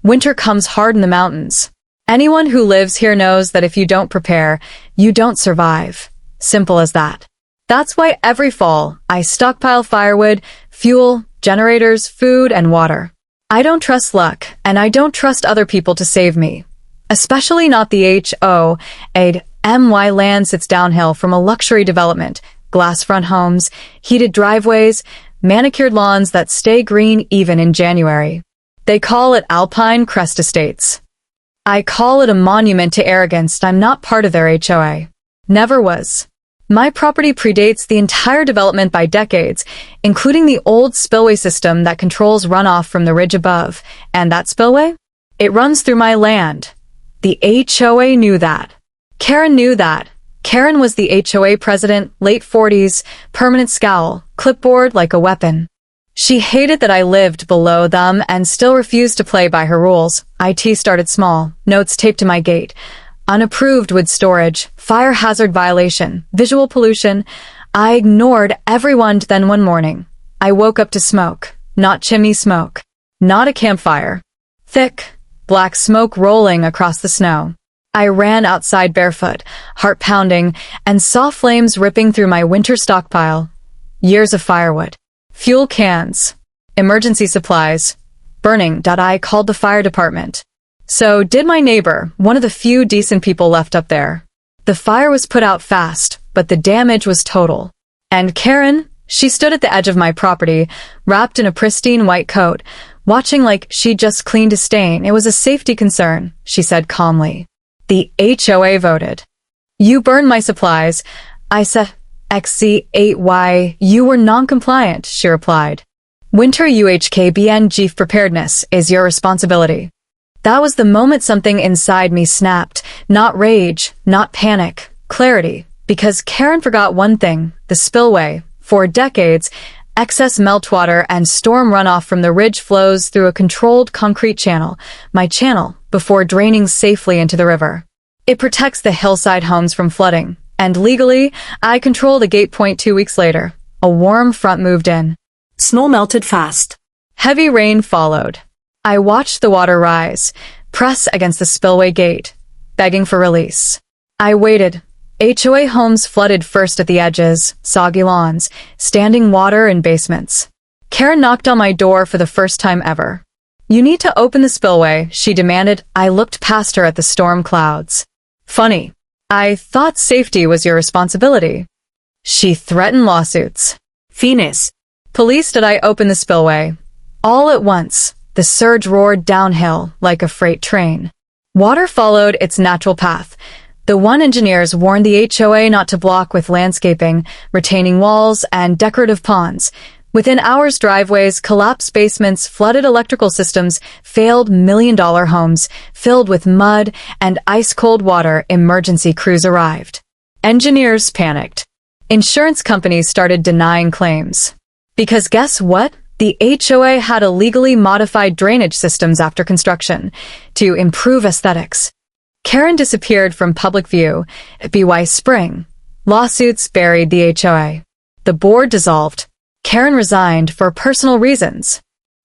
Winter comes hard in the mountains. Anyone who lives here knows that if you don't prepare, you don't survive. Simple as that. That's why every fall, I stockpile firewood, fuel, generators, food, and water. I don't trust luck, and I don't trust other people to save me. Especially not the HOA. My land sits downhill from a luxury development, glass front homes, heated driveways, manicured lawns that stay green even in January. They call it Alpine Crest Estates. I call it a monument to arrogance. I'm not part of their HOA. Never was. My property predates the entire development by decades, including the old spillway system that controls runoff from the ridge above. And that spillway? It runs through my land. The HOA knew that. Karen knew that. Karen was the HOA president, late 40s, permanent scowl, clipboard like a weapon. She hated that I lived below them and still refused to play by her rules. IT started small, notes taped to my gate. Unapproved wood storage, fire hazard violation, visual pollution. I ignored everyone. Then one morning, I woke up to smoke. Not chimney smoke. Not a campfire. Thick, black smoke rolling across the snow. I ran outside barefoot, heart pounding, and saw flames ripping through my winter stockpile. Years of firewood. Fuel cans. Emergency supplies. Burning. I called the fire department. So did my neighbor, one of the few decent people left up there. The fire was put out fast, but the damage was total. And Karen, she stood at the edge of my property, wrapped in a pristine white coat, watching like she'd just cleaned a stain. It was a safety concern, she said calmly. The HOA voted. You burned my supplies. I said, XC8Y, you were non-compliant, she replied. Winter UHKBN preparedness is your responsibility. That was the moment something inside me snapped. Not rage, not panic, clarity. Because Karen forgot one thing, the spillway. For decades, excess meltwater and storm runoff from the ridge flows through a controlled concrete channel, my channel, before draining safely into the river. It protects the hillside homes from flooding. And legally, I control the gate point. 2 weeks later. A warm front moved in. Snow melted fast. Heavy rain followed. I watched the water rise, press against the spillway gate, begging for release. I waited. HOA homes flooded first at the edges, soggy lawns, standing water in basements. Karen knocked on my door for the first time ever. You need to open the spillway, she demanded. I looked past her at the storm clouds. Funny. I thought safety was your responsibility. She threatened lawsuits. Phoenix. Police. Did I open the spillway? All at once, the surge roared downhill like a freight train. Water followed its natural path. The one engineers warned the HOA not to block with landscaping, retaining walls, and decorative ponds. Within hours, driveways, collapsed basements, flooded electrical systems, failed million-dollar homes, filled with mud and ice-cold water. Emergency crews arrived. Engineers panicked. Insurance companies started denying claims. Because guess what? The HOA had illegally modified drainage systems after construction to improve aesthetics. Karen disappeared from public view. BY spring. Lawsuits buried the HOA. The board dissolved. Karen resigned for personal reasons.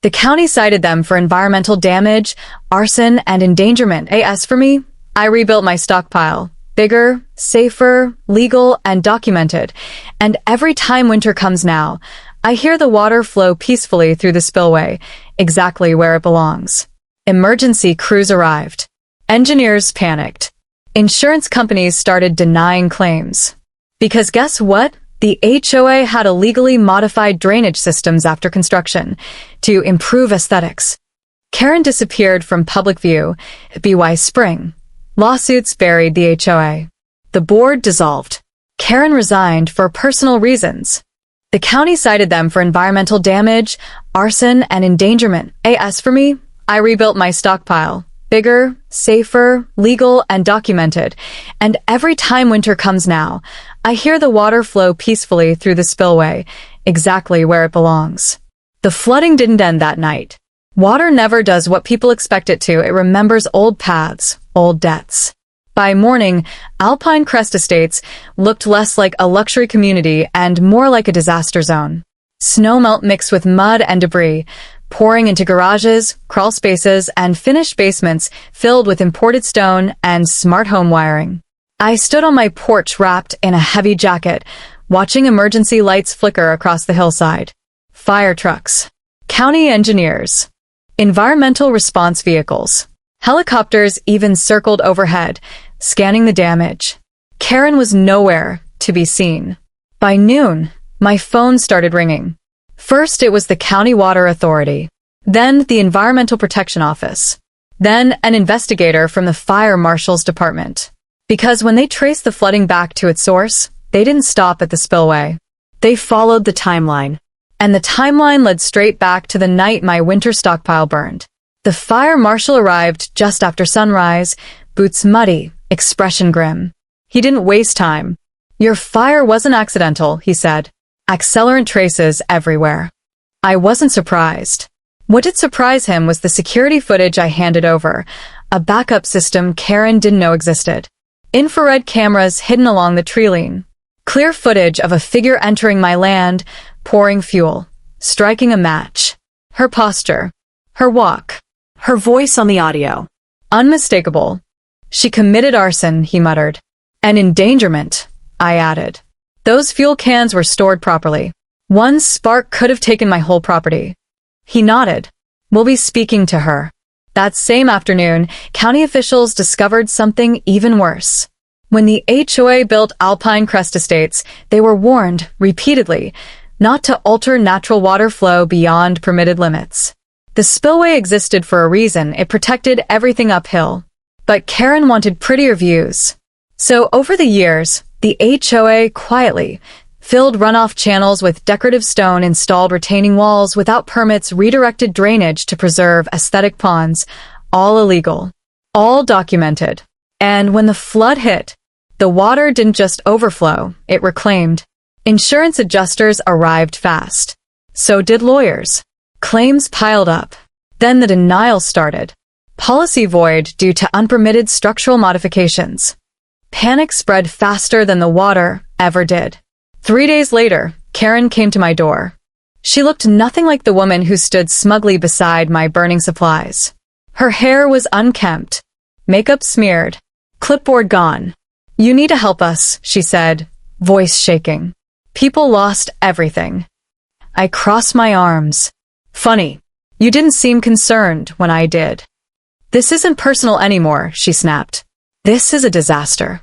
The county cited them for environmental damage, arson, and endangerment. As for me, I rebuilt my stockpile. Bigger, safer, legal, and documented. And every time winter comes now, I hear the water flow peacefully through the spillway, exactly where it belongs. Emergency crews arrived. Engineers panicked. Insurance companies started denying claims. Because guess what? The HOA had illegally modified drainage systems after construction to improve aesthetics. Karen disappeared from public view. BY spring. Lawsuits buried the HOA. The board dissolved. Karen resigned for personal reasons. The county cited them for environmental damage, arson, and endangerment. As for me, I rebuilt my stockpile. Bigger, safer, legal, and documented. And every time winter comes now, I hear the water flow peacefully through the spillway, exactly where it belongs. The flooding didn't end that night. Water never does what people expect it to. It remembers old paths, old debts. By morning, Alpine Crest Estates looked less like a luxury community and more like a disaster zone. Snowmelt mixed with mud and debris, pouring into garages, crawl spaces, and finished basements filled with imported stone and smart home wiring. I stood on my porch wrapped in a heavy jacket, watching emergency lights flicker across the hillside. Fire trucks, county engineers, environmental response vehicles, helicopters even circled overhead, scanning the damage. Karen was nowhere to be seen. By noon, my phone started ringing. First, it was the County Water Authority, then the Environmental Protection Office, then an investigator from the Fire Marshal's Department. Because when they traced the flooding back to its source, they didn't stop at the spillway. They followed the timeline. And the timeline led straight back to the night my winter stockpile burned. The fire marshal arrived just after sunrise, boots muddy, expression grim. He didn't waste time. "Your fire wasn't accidental," he said. "Accelerant traces everywhere." I wasn't surprised. What did surprise him was the security footage I handed over, a backup system Karen didn't know existed. Infrared cameras hidden along the tree line. Clear footage of a figure entering my land, pouring fuel, striking a match. Her posture, her walk, Her voice on the audio. unmistakable. "She committed arson," he muttered. "And endangerment," I added. "Those fuel cans were stored properly. One spark could have taken my whole property." He nodded. "We'll be speaking to her." That same afternoon, county officials discovered something even worse. When the HOA built Alpine Crest Estates, they were warned, repeatedly, not to alter natural water flow beyond permitted limits. The spillway existed for a reason. It protected everything uphill. But Karen wanted prettier views. So over the years, the HOA quietly filled runoff channels with decorative stone, installed retaining walls without permits, redirected drainage to preserve aesthetic ponds, all illegal, all documented. And when the flood hit, the water didn't just overflow, it reclaimed. Insurance adjusters arrived fast. So did lawyers. Claims piled up. Then the denial started. Policy void due to unpermitted structural modifications. Panic spread faster than the water ever did. 3 days later, Karen came to my door. She looked nothing like the woman who stood smugly beside my burning supplies. Her hair was unkempt, makeup smeared, clipboard gone. "You need to help us," she said, voice shaking. "People lost everything." I crossed my arms. "Funny, you didn't seem concerned when I did." "This isn't personal anymore," she snapped. "This is a disaster."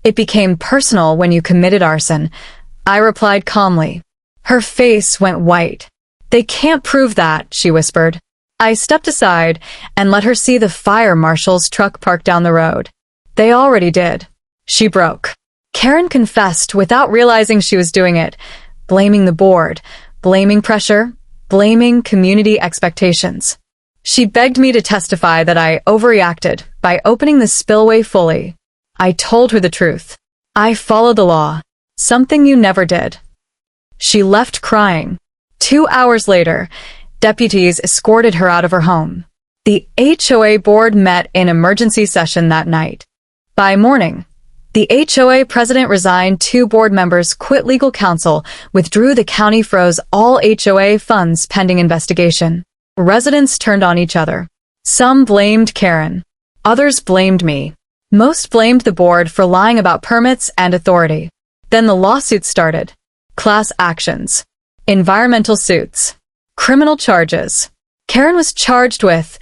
"It became personal when you committed arson," I replied calmly. Her face went white. "They can't prove that," she whispered. I stepped aside and let her see the fire marshal's truck parked down the road. "They already did." She broke. Karen confessed without realizing she was doing it, blaming the board, blaming pressure, blaming community expectations. She begged me to testify that I overreacted by opening the spillway fully. I told her the truth. I followed the law. Something you never did. She left crying. 2 hours later, deputies escorted her out of her home. The HOA board met in emergency session that night. By morning, the HOA president resigned, 2 board members quit legal counsel, withdrew, the county froze all HOA funds pending investigation. Residents turned on each other. Some blamed Karen. Others blamed me. Most blamed the board for lying about permits and authority. Then the lawsuits started. Class actions. Environmental suits. Criminal charges. Karen was charged with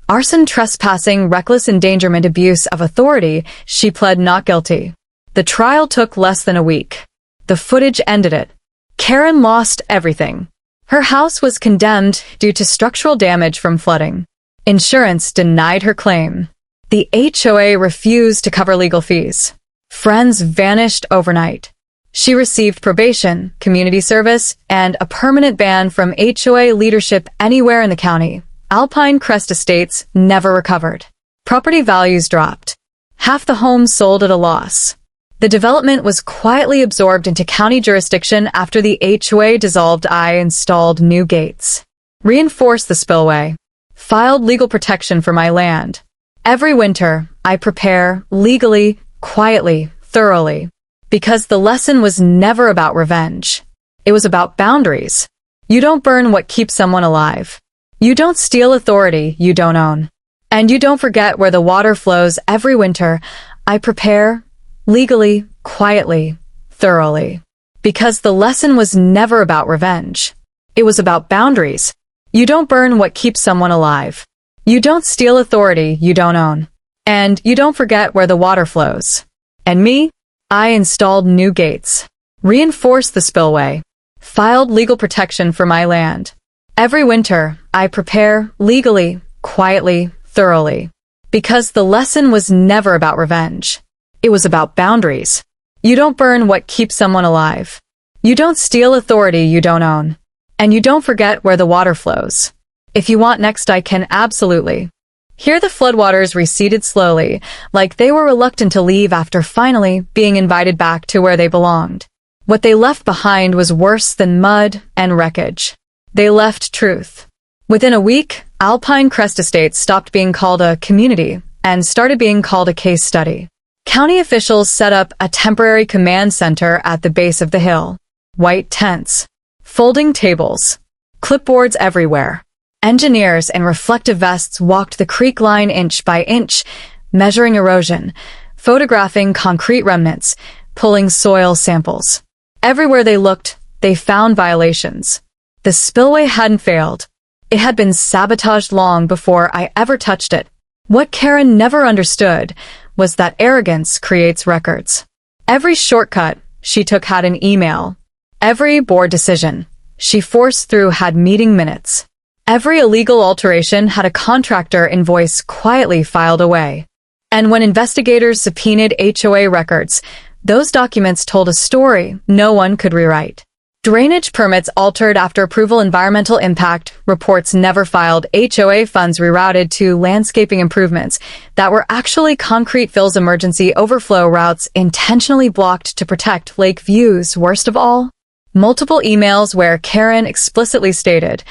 arson, trespassing, reckless endangerment, abuse of authority. She pled not guilty. The trial took less than a week. The footage ended it. Karen lost everything. Her house was condemned due to structural damage from flooding. Insurance denied her claim. The HOA refused to cover legal fees. Friends vanished overnight. She received probation, community service, and a permanent ban from HOA leadership anywhere in the county. Alpine Crest Estates never recovered. Property values dropped. Half the homes sold at a loss. The development was quietly absorbed into county jurisdiction after the HOA dissolved. I installed new gates, reinforced the spillway, filed legal protection for my land. Every winter, I prepare legally, quietly, thoroughly. Because the lesson was never about revenge. It was about boundaries. You don't burn what keeps someone alive. You don't steal authority you don't own. And you don't forget where the water flows every winter. I prepare, legally, quietly, thoroughly. Because the lesson was never about revenge. It was about boundaries. You don't burn what keeps someone alive. You don't steal authority you don't own. And you don't forget where the water flows. And me? I installed new gates, reinforced the spillway, filed legal protection for my land. Every winter, I prepare, legally, quietly, thoroughly. Because the lesson was never about revenge. It was about boundaries. You don't burn what keeps someone alive. You don't steal authority you don't own. And you don't forget where the water flows. If you want next, I can absolutely. Here the floodwaters receded slowly, like they were reluctant to leave after finally being invited back to where they belonged. What they left behind was worse than mud and wreckage. They left truth. Within a week, Alpine Crest Estates stopped being called a community and started being called a case study. County officials set up a temporary command center at the base of the hill. White tents, folding tables, clipboards everywhere. Engineers in reflective vests walked the creek line inch by inch, measuring erosion, photographing concrete remnants, pulling soil samples. Everywhere they looked, they found violations. The spillway hadn't failed. It had been sabotaged long before I ever touched it. What Karen never understood was that arrogance creates records. Every shortcut she took had an email. Every board decision she forced through had meeting minutes. Every illegal alteration had a contractor invoice quietly filed away. And when investigators subpoenaed HOA records, those documents told a story no one could rewrite. Drainage permits altered after approval, environmental impact reports never filed, HOA funds rerouted to landscaping improvements that were actually concrete fills, emergency overflow routes intentionally blocked to protect lake views. Worst of all, multiple emails where Karen explicitly stated,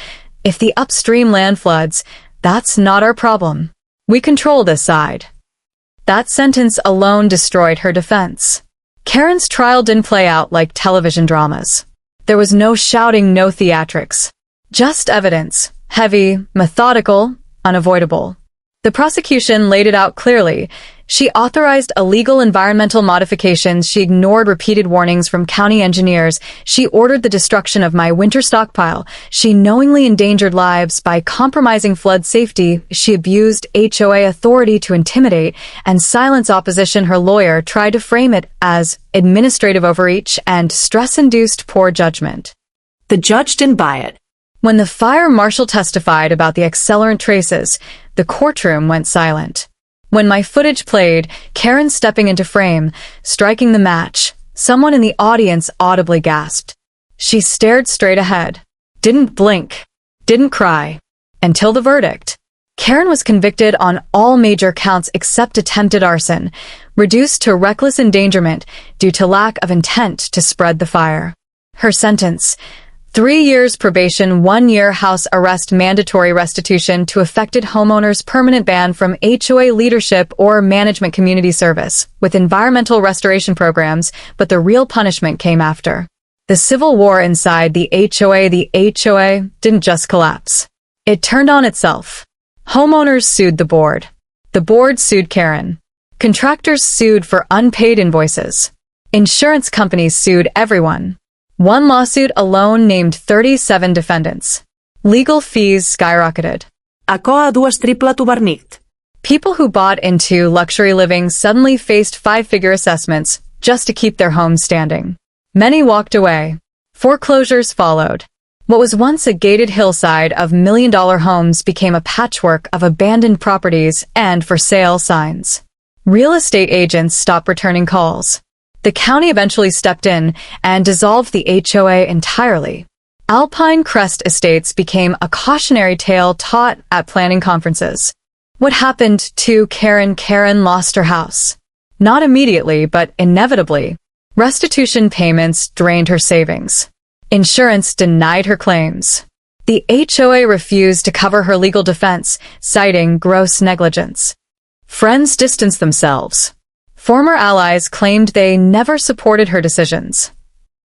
"If the upstream land floods, that's not our problem. We control this side." That sentence alone destroyed her defense. Karen's trial didn't play out like television dramas. There was no shouting, no theatrics. Just evidence, heavy, methodical, unavoidable. The prosecution laid it out clearly. She authorized illegal environmental modifications. She ignored repeated warnings from county engineers. She ordered the destruction of my winter stockpile. She knowingly endangered lives by compromising flood safety. She abused HOA authority to intimidate and silence opposition. Her lawyer tried to frame it as administrative overreach and stress-induced poor judgment. The judge didn't buy it. When the fire marshal testified about the accelerant traces, the courtroom went silent. When my footage played, Karen stepping into frame, striking the match, someone in the audience audibly gasped. She stared straight ahead, didn't blink, didn't cry, until the verdict. Karen was convicted on all major counts except attempted arson, reduced to reckless endangerment due to lack of intent to spread the fire. Her sentence: 3 years probation, 1 year house arrest, mandatory restitution to affected homeowners, permanent ban from HOA leadership or management, community service, with environmental restoration programs, but the real punishment came after. The civil war inside the HOA. The HOA didn't just collapse. It turned on itself. Homeowners sued the board. The board sued Karen. Contractors sued for unpaid invoices. Insurance companies sued everyone. One lawsuit alone named 37 defendants. Legal fees skyrocketed. Ako a duas tripla tu barnicht. People who bought into luxury living suddenly faced 5-figure assessments just to keep their homes standing. Many walked away. Foreclosures followed. What was once a gated hillside of million-dollar homes became a patchwork of abandoned properties and for sale signs. Real estate agents stopped returning calls. The county eventually stepped in and dissolved the HOA entirely. Alpine Crest Estates became a cautionary tale taught at planning conferences. What happened to Karen? Karen lost her house. Not immediately, but inevitably. Restitution payments drained her savings. Insurance denied her claims. The HOA refused to cover her legal defense, citing gross negligence. Friends distanced themselves. Former allies claimed they never supported her decisions.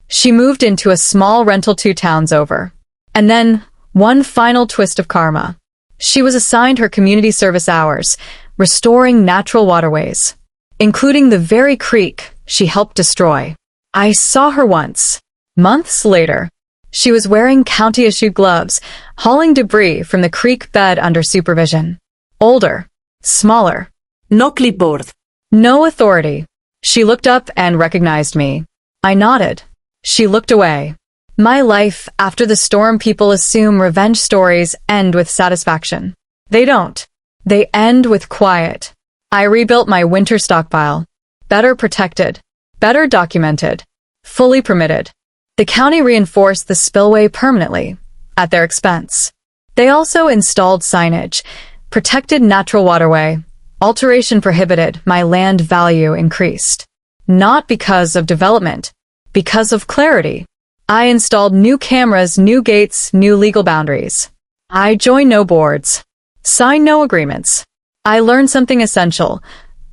She moved into a small rental 2 towns over. And then, One final twist of karma. She was assigned her community service hours, restoring natural waterways, including the very creek she helped destroy. I saw her once. Months later, she was wearing county-issued gloves, hauling debris from the creek bed under supervision. Older, smaller, No clipboard. no authority. She looked up and recognized me. I nodded. She looked away. My life after the storm, people assume revenge stories end with satisfaction. They don't. They end with quiet. I rebuilt my winter stockpile. Better protected. Better documented. Fully permitted. The county reinforced the spillway permanently, at their expense. They also installed signage. Protected natural waterway. Alteration prohibited. My land value increased. Not because of development, because of clarity. I installed new cameras, new gates, new legal boundaries. I joined no boards. Signed no agreements. I learned something essential.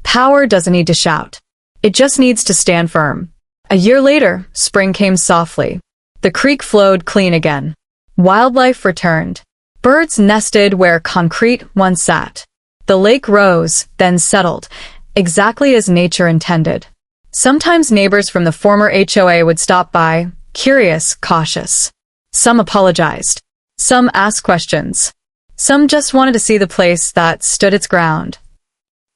Power doesn't need to shout. It just needs to stand firm. A year later, spring came softly. The creek flowed clean again. Wildlife returned. Birds nested where concrete once sat. The lake rose, then settled, exactly as nature intended. Sometimes neighbors from the former HOA would stop by, curious, cautious. Some apologized. Some asked questions. Some just wanted to see the place that stood its ground.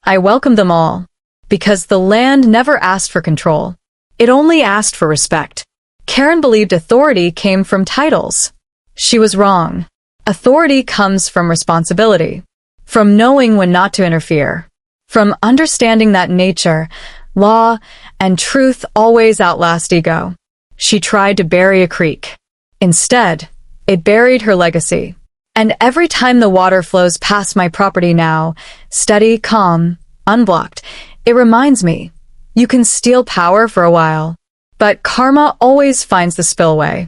I welcomed them all, because the land never asked for control. It only asked for respect. Karen believed authority came from titles. She was wrong. Authority comes from responsibility, from knowing when not to interfere, from understanding that nature, law, and truth always outlast ego. She tried to bury a creek. Instead, it buried her legacy. And every time the water flows past my property now, steady, calm, unblocked, it reminds me, you can steal power for a while, but karma always finds the spillway.